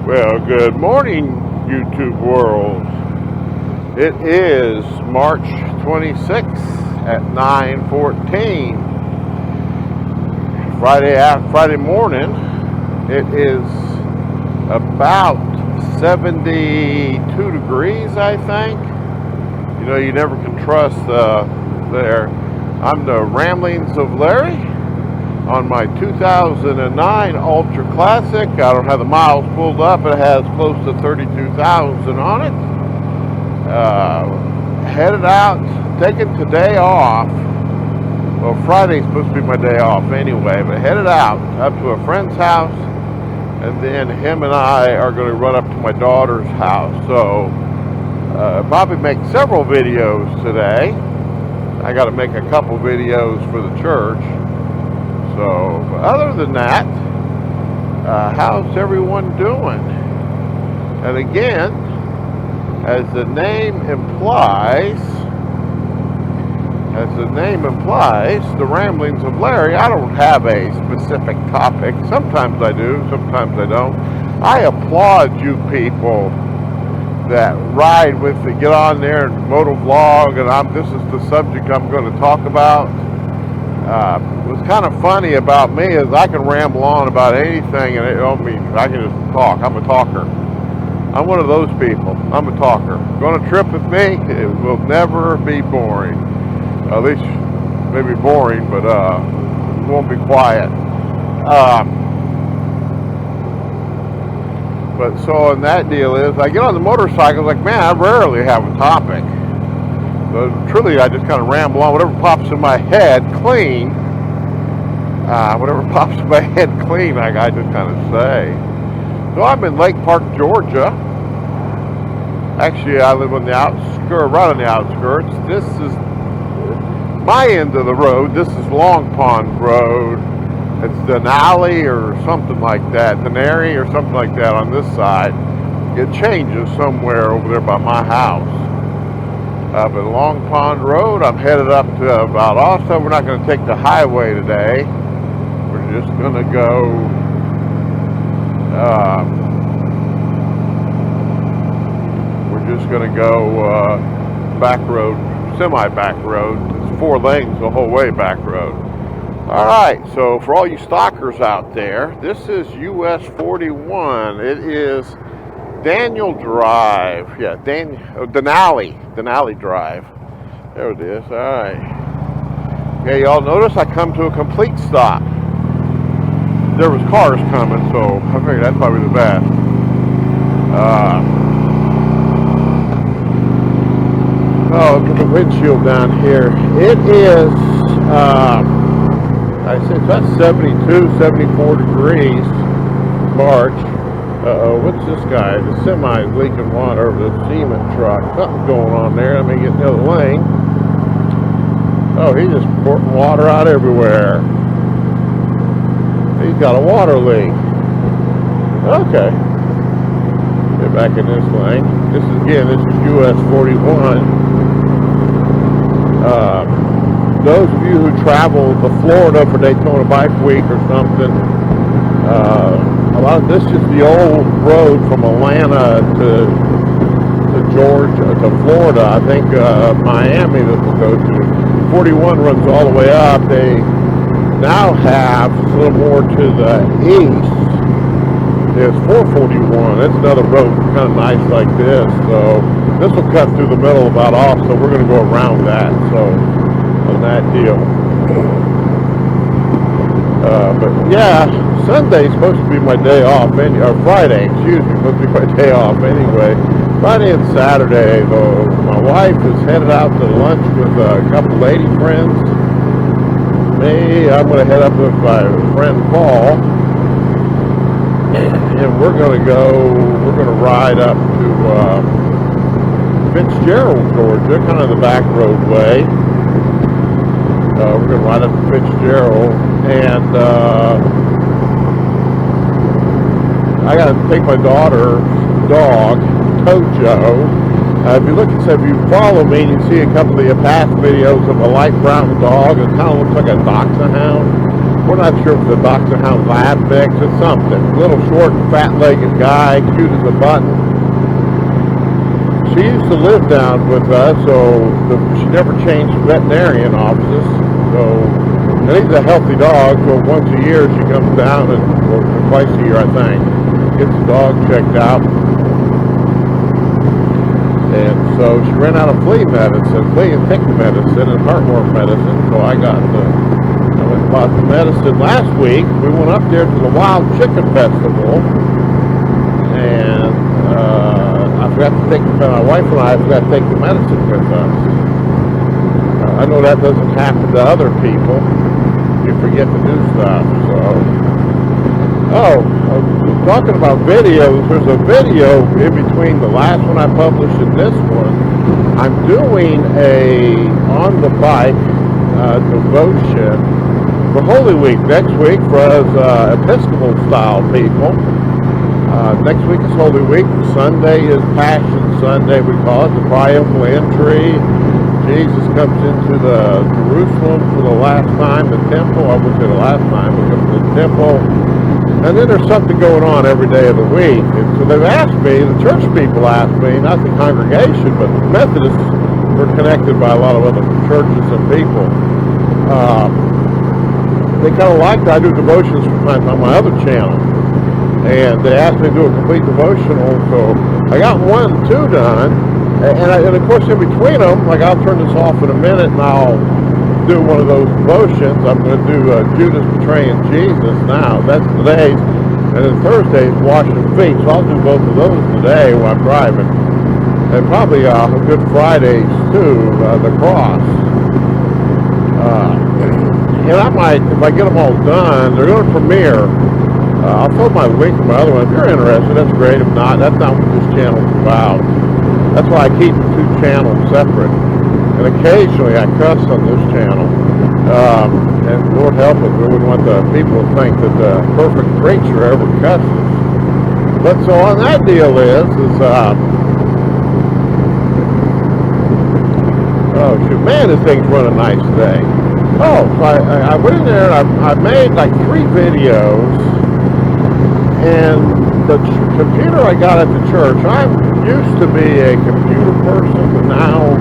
Well, good morning, YouTube world. It is March 26th at 9:14. Friday morning. It is about 72 degrees, I think. You know, you never can trust there. I'm the Ramblings of Larry on my 2009 Ultra Classic. I don't have the miles pulled up. It has close to 32,000 on it. Headed out, taking today off. Well, Friday's supposed to be my day off anyway, but headed out up to a friend's house, and then him and I are going to run up to my daughter's house. So probably make several videos today. I got to make a couple videos for the church. So other than that, how's everyone doing? And again, as the name implies, the Ramblings of Larry, I don't have a specific topic. Sometimes I do, sometimes I don't. I applaud you people that ride with it, get on there and motovlog, and this is the subject I'm going to talk about. What's kind of funny about me is I can ramble on about anything, and I can just talk. I'm a talker. I'm one of those people. I'm a talker. Going to trip with me, it will never be boring. At least maybe boring, but it won't be quiet. But so, and that deal is, I get on the motorcycle, like, man, I rarely have a topic. But truly, I just kind of ramble on, whatever pops in my head clean. I just kind of say. So I'm in Lake Park, Georgia. Actually, I live on the outskirts, right on the outskirts. This is my end of the road. This is Long Pond Road. It's Denali or something like that, Denary or something like that on this side. It changes somewhere over there by my house. But Long Pond Road, I'm headed up to Valdosta. We're not going to take the highway today. We're just going to go back road, semi-back road. It's 4 lanes the whole way back road. All right, so for all you stalkers out there, this is US 41. It is Daniel Drive. Yeah, Denali Drive. There it is. All right. Okay, y'all notice I come to a complete stop. There was cars coming, so I figured that's probably the best. Look at the windshield down here. It is, I said that's 72, 74 degrees, March. What's this guy? The semi is leaking water over the cement truck. Something's going on there. Let me get in the other lane. Oh, he's just pouring water out everywhere. He's got a water leak. Okay. Get back in this lane. This is US 41. Those of you who travel to Florida for Daytona Bike Week or something, a lot of this is the old road from Atlanta to Georgia, to Florida. I think Miami that will go to. 41 runs all the way up. They now have a little more to the east. There's 441. That's another road kind of nice like this. So this will cut through the middle of Valdosta. So we're going to go around that. So on that deal. But yeah, Sunday's supposed to be my day off, or Friday, excuse me, supposed to be my day off anyway. Friday and Saturday, though, my wife is headed out to lunch with a couple lady friends. Me, I'm going to head up with my friend Paul, and we're going to ride up to Fitzgerald, Georgia, kind of the back roadway. We're going to ride up to Fitzgerald, and I got to take my daughter's dog, Tojo. If you follow me, you can see a couple of the past videos of a light brown dog. It kind of looks like a dachshund hound. we're not sure if it's a Dachshund Hound Lab mix or something. Little short, fat-legged guy, cute as a button. She used to live down with us, so she never changed veterinarian offices. So, and he's a healthy dog, so once a year she comes down, or twice a year I think, gets the dog checked out. And so she ran out of flea and tick medicine, and heartworm medicine. So I went and bought the medicine last week. We went up there to the Wild Chicken Festival, and I forgot to take my wife and I forgot to take the medicine with us. I know that doesn't happen to other people. You forget to do stuff. So, talking about videos, there's a video in between the last one I published and this one. I'm doing a on the bike devotion for Holy Week next week for us Episcopal style people. Next week is Holy Week. Sunday is Passion Sunday, we call it, the triumphal entry. Jesus comes into the Jerusalem for the last time, the temple. I wouldn't say the last time, but comes to the temple. And then there's something going on every day of the week. And so they've asked me, the church people asked me, not the congregation, but the Methodists were connected by a lot of other churches and people. They kind of like that. I do devotions sometimes on my other channel. And they asked me to do a complete devotional, so I got 1 and 2 done. And of course, in between them, like I'll turn this off in a minute and I'll do one of those devotions. I'm going to do Judas betraying Jesus now. That's today's. And then Thursday's washing feet. So I'll do both of those today while I'm driving. And probably Good Fridays too, the cross. And I might, if I get them all done, they're going to premiere. I'll throw my link to my other one. If you're interested, that's great. If not, that's not what this channel's about. That's why I keep the 2 channels separate. And occasionally I cuss on this channel. And Lord help us, we wouldn't want the people to think that the perfect preacher ever cusses. But so on that deal is oh shoot, man, this thing's running nice today. Oh, so I went in there and I made like 3 videos. And the computer I got at the church, I used to be a computer person, but now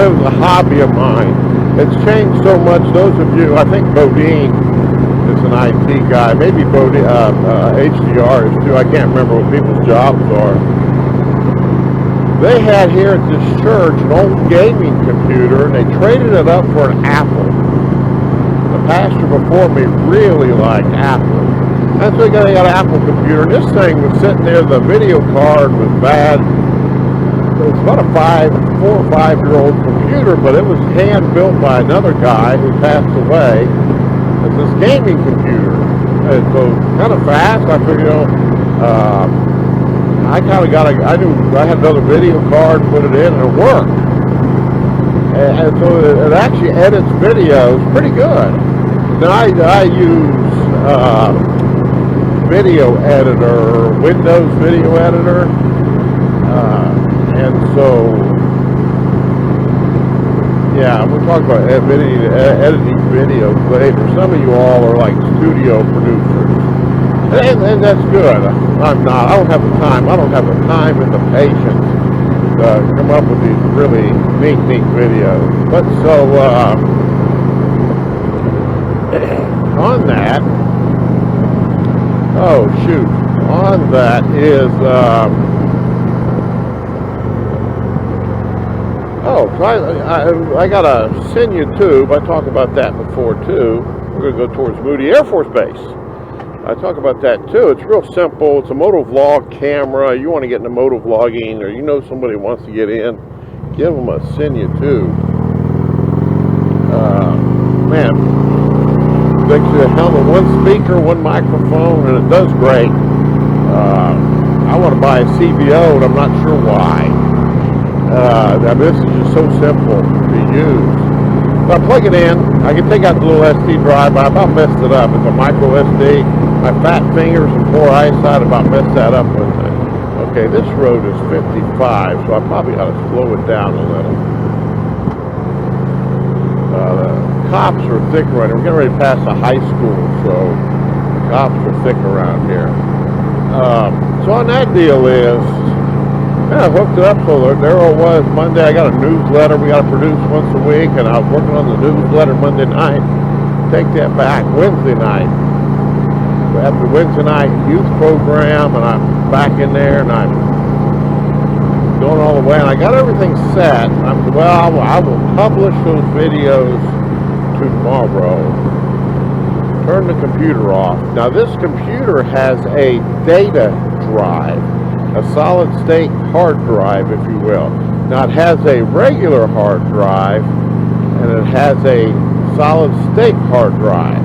it was a hobby of mine. It's changed so much. Those of you, I think Bodine is an IT guy, maybe Bodine, HDR is too. I can't remember what people's jobs are. They had here at this church an old gaming computer, and they traded it up for an Apple. The pastor before me really liked Apple. And so they got an Apple computer, and this thing was sitting there, the video card was bad. It was about a 4 or 5 year old computer, but it was hand built by another guy who passed away. It's this gaming computer. And so kind of fast, I figured, I kind of got I knew I had another video card, put it in, and it worked. And so it actually edits videos pretty good. Now I use video editor, Windows video editor, and so yeah, we'll talk about editing videos later. Some of you all are like studio producers, and that's good. I'm not. I don't have the time. I don't have the time and the patience to come up with these really neat videos. But so on that. Oh shoot! On that is so I got a Senya tube. I talked about that before too. We're going to go towards Moody Air Force Base. I talk about that too. It's real simple. It's a motovlog camera. You want to get into motovlogging, or you know somebody wants to get in, give them a Senya tube. Man. Makes a hell of 1 speaker, 1 microphone, and it does great. I want to buy a CBO, and I'm not sure why. This is just so simple to use. If I plug it in, I can take out the little SD drive. I about messed it up. It's a micro SD. My fat fingers and poor eyesight about messed that up with it. Okay, this road is 55, so I probably ought to slow it down a little. cops are thick around here. We're getting ready to pass a high school, so the cops are thick around here. So on that deal is, I hooked it up, so there it was Monday. I got a newsletter we got to produce once a week, and I was working on the newsletter Monday night. Take that back, Wednesday night. We have the Wednesday night youth program, and I'm back in there, and I'm going all the way, and I got everything set. I will publish those videos tomorrow. Turn the computer off. Now this computer has a data drive, a solid state hard drive, if you will. Now it has a regular hard drive, and it has a solid state hard drive.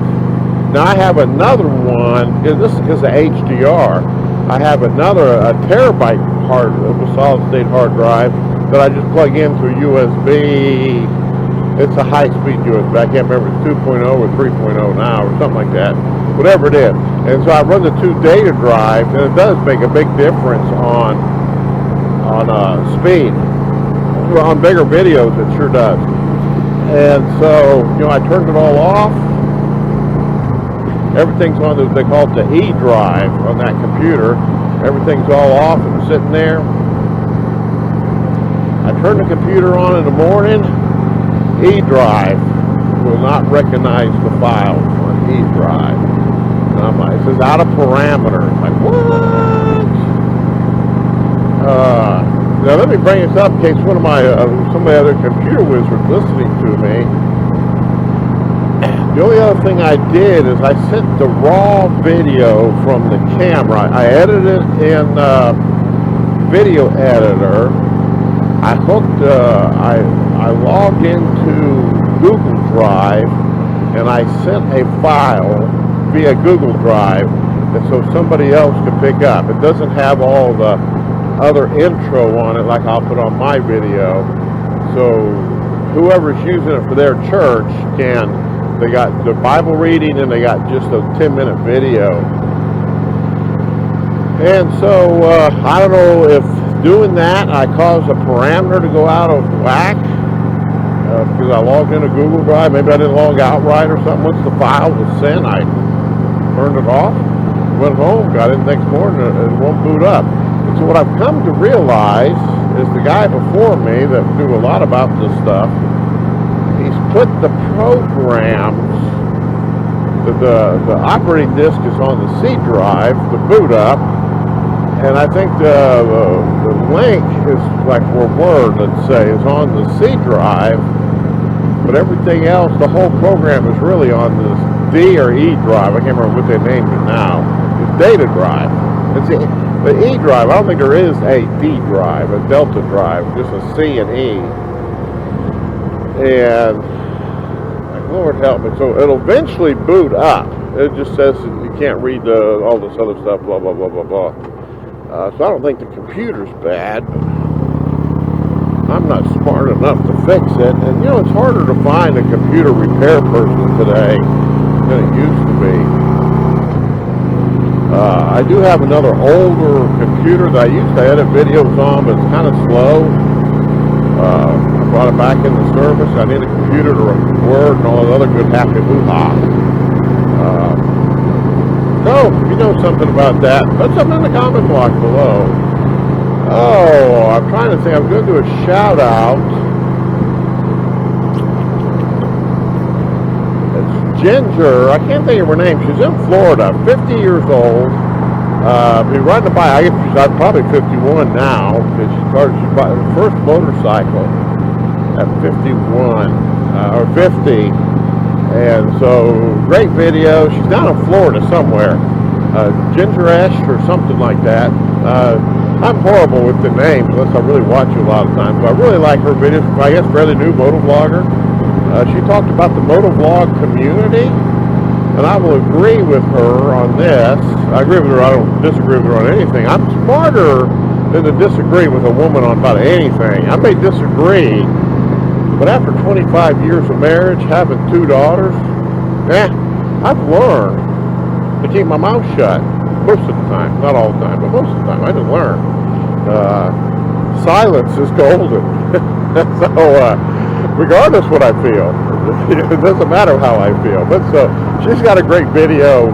Now I have another one, this is because of HDR, I have another, a terabyte solid state hard drive that I just plug into a USB. It's a high-speed USB. I can't remember if it's 2.0 or 3.0 now or something like that. Whatever it is. And so I run the two data drives, and it does make a big difference on speed. On bigger videos, it sure does. And so, I turned it all off. Everything's on they call it the E drive on that computer. Everything's all off and sitting there. I turn the computer on in the morning. E drive will not recognize the files on E drive. And I'm like, it says out of parameters. I'm like, what? Now let me bring this up in case one of my some of the other computer wizards listening to me. The only other thing I did is I sent the raw video from the camera. I edited it in video editor. I hooked, I logged into Google Drive, and I sent a file via Google Drive, and so somebody else could pick up. It doesn't have all the other intro on it like I'll put on my video. So whoever's using it for their church they got the Bible reading, and they got just a 10-minute video. And so I don't know if doing that I caused a parameter to go out of whack because I logged into Google Drive. Maybe I didn't log out right or something. Once the file was sent, I turned it off, went home, got in the next morning, and it won't boot up. And so what I've come to realize is the guy before me that knew a lot about this stuff, he's put the programs, the operating disk is on the C drive, the boot up, and I think the link is like for Word, let's say, is on the C drive, but everything else, the whole program is really on this D or E drive. I can't remember what they named it now. It's data drive. It's the E drive. I don't think there is a D drive, a Delta drive, just a C and E. And Lord help me. So it'll eventually boot up. It just says you can't read all this other stuff, blah, blah, blah, blah, blah. So I don't think the computer's bad, but I'm not smart enough to fix it. And, it's harder to find a computer repair person today than it used to be. I do have another older computer that I used to edit videos on, but it's kind of slow. I brought it back into service. I need a computer to run Word and all that other good happy hoo-ha. So, if you know something about that, put something in the comment block below. Oh, I'm trying to think. I'm going to do a shout-out. It's Ginger. I can't think of her name. She's in Florida, 50 years old. Been riding a bike. I guess she's probably 51 now, because she bought her first motorcycle at 51 or 50, and so great video. She's down in Florida somewhere, Ginger Ash or something like that. I'm horrible with the names unless I really watch you a lot of times, but I really like her videos. I guess fairly new motovlogger. She talked about the motovlog community, and I will agree with her on this. I agree with her. I don't disagree with her on anything. I'm smarter than to disagree with a woman on about anything. I may disagree, but after 25 years of marriage, having 2 daughters, I've learned to keep my mouth shut most of the time. Not all the time, but most of the time. I just learned. Silence is golden. So, regardless what I feel, It doesn't matter how I feel. But so she's got a great video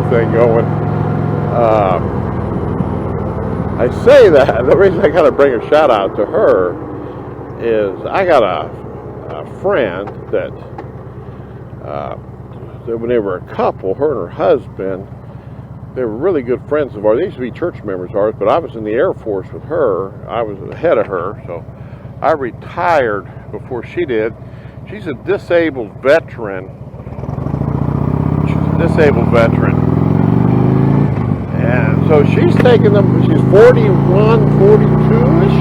thing going. I say that the reason I got to bring a shout out to her is I got a friend that when they were a couple, her and her husband, they were really good friends of ours. They used to be church members of ours, but I was in the Air Force with her. I was ahead of her, so I retired before she did. She's a disabled veteran. And so she's taking them, she's 41, 42-ish.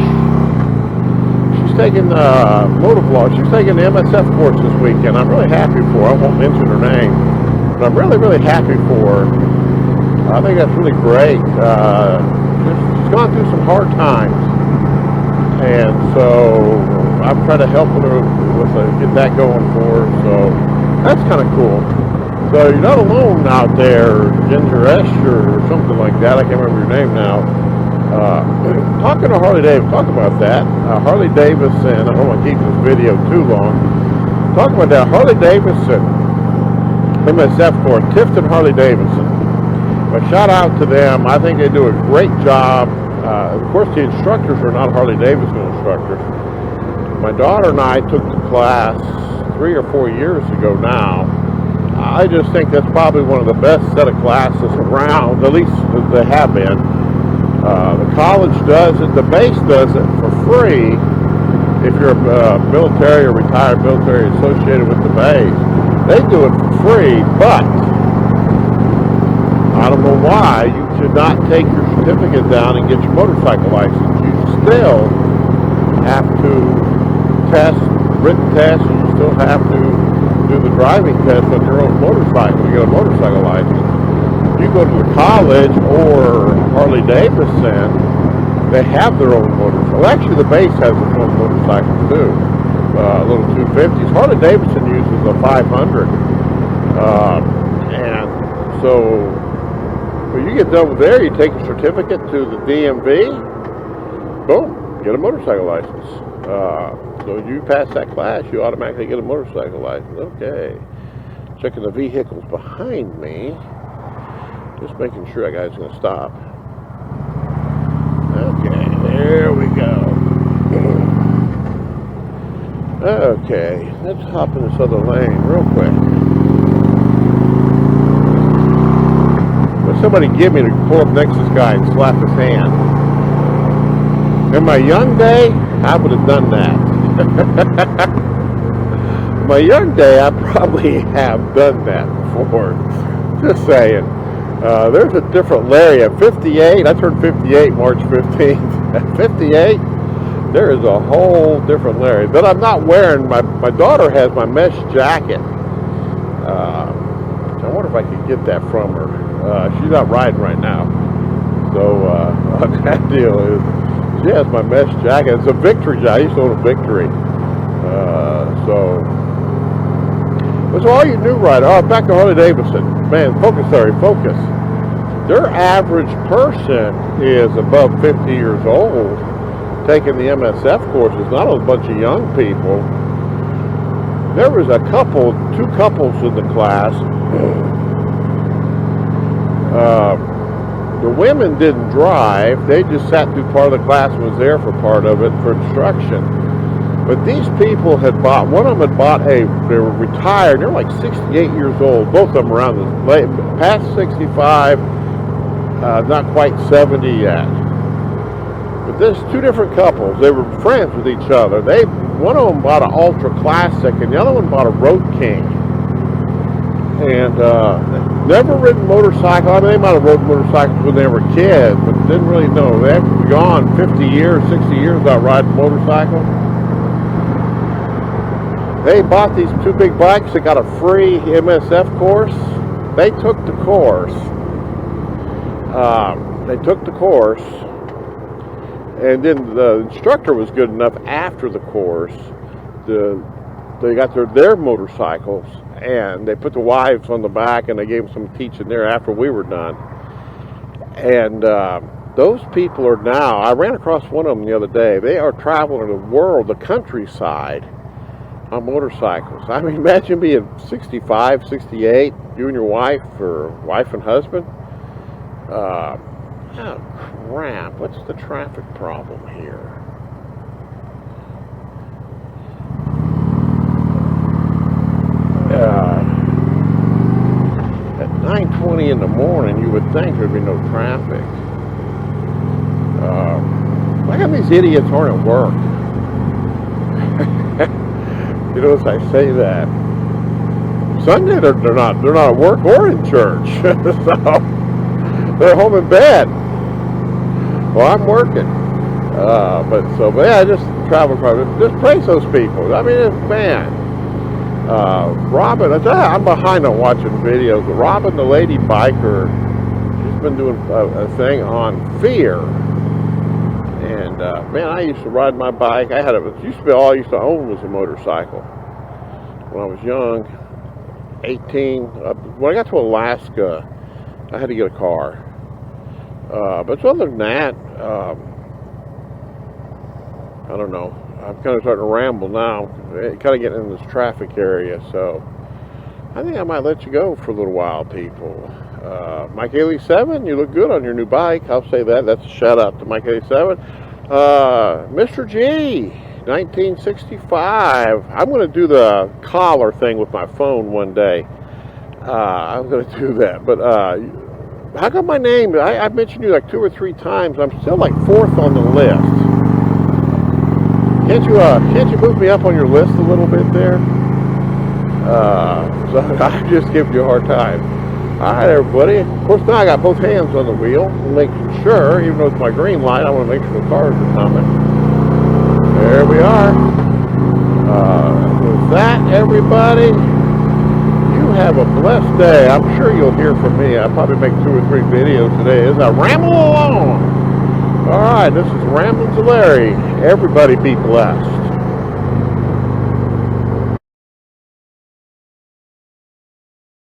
She's taking motovlog. She's taking the MSF course this weekend. I'm really happy for her. I won't mention her name, but I'm really, really happy for her. I think that's really great. She's gone through some hard times, and so I'm trying to help her get that going for her. So that's kind of cool. So you're not alone out there, Ginger Escher or something like that. I can't remember your name now. Talking to Harley Davidson, talk about that. Harley Davidson. I don't want to keep this video too long. Talking about that Harley Davidson MSF course, Tifton Harley Davidson. But shout out to them. I think they do a great job. Of course, the instructors are not Harley Davidson instructors. My daughter and I took the class 3 or 4 years ago now. I just think that's probably one of the best set of classes around, at least they have been. The college does it, the base does it for free if you're a military or retired military associated with the base. They do it for free, but I don't know why you should not take your certificate down and get your motorcycle license. You still have to test, written test, and you still have to do the driving test on your own motorcycle to get a motorcycle license. You go to the college or Harley Davidson, they have their own motorcycle. Well, actually, the base has its own motorcycle too, little 250s. Harley Davidson uses a 500, and so when you get done with there, you take a certificate to the DMV, boom, get a motorcycle license. So you pass that class, you automatically get a motorcycle license. Okay. Checking the vehicles behind me. Just making sure that guy's going to stop. Okay, there we go. Okay, let's hop in this other lane real quick. Will somebody give me to pull up next to this guy and slap his hand? In my young day, I would have done that. In my young day, I probably have done that before. Just saying. There's a different Larry. At 58, I turned 58 March 15th. At 58, there is a whole different Larry. But I'm not wearing, my daughter has my mesh jacket. I wonder if I could get that from her. She's not riding right now. So that deal is, she has my mesh jacket. It's a Victory jacket. I used to own a Victory. So all you new riders, back to Harley Davidson. Man, focus. Their average person is above 50 years old taking the MSF courses, not a bunch of young people. There was two couples in the class. The women didn't drive. They just sat through part of the class and was there for part of it for instruction. But these people had bought, one of them had bought they were retired, they were like 68 years old, both of them around past 65, not quite 70 yet. But there's two different couples, they were friends with each other. One of them bought an Ultra Classic and the other one bought a Road King. And never ridden motorcycle. I mean, they might have rode motorcycles when they were kids, but didn't really know. They had gone 50 years, 60 years without riding a motorcycle. They bought these two big bikes. They got a free MSF course. They took the course. And then the instructor was good enough after the course. They got their motorcycles, and they put the wives on the back, and they gave them some teaching there after we were done. And those people are now, I ran across one of them the other day. They are traveling the world, the countryside, on motorcycles. I mean, imagine being 65, 68, you and your wife, or wife and husband. Oh, crap. What's the traffic problem here? At 9:20 in the morning, you would think there'd be no traffic. Why got these idiots aren't at work? You know, as I say that, Sunday they're not at work or in church, so they're home in bed. Well, I'm working, but yeah, just travel car. Just praise those people. I mean, man, Robin. I'm behind on watching videos. Robin, the lady biker, she's been doing a thing on fear. And man, I used to ride my bike. It used to be all I used to own was a motorcycle. When I was young, 18. When I got to Alaska, I had to get a car. But other than that, I don't know. I'm kind of starting to ramble now. Kind of getting in this traffic area, so I think I might let you go for a little while, people. Mike 87, you look good on your new bike. I'll say that. That's a shout out to Mike 87. Mr. G, 1965. I'm going to do the collar thing with my phone one day. I'm going to do that. But how come my name? I mentioned you like 2 or 3 times. I'm still like 4th on the list. Can't you move me up on your list a little bit there? So I'm just giving you a hard time. All right, everybody. Of course, now I got both hands on the wheel, making sure, even though it's my green light, I want to make sure the cars are coming. There we are. With that, everybody, you have a blessed day. I'm sure you'll hear from me. I'll probably make 2 or 3 videos today as I ramble along. All right, this is Ramblin' to Larry. Everybody be blessed.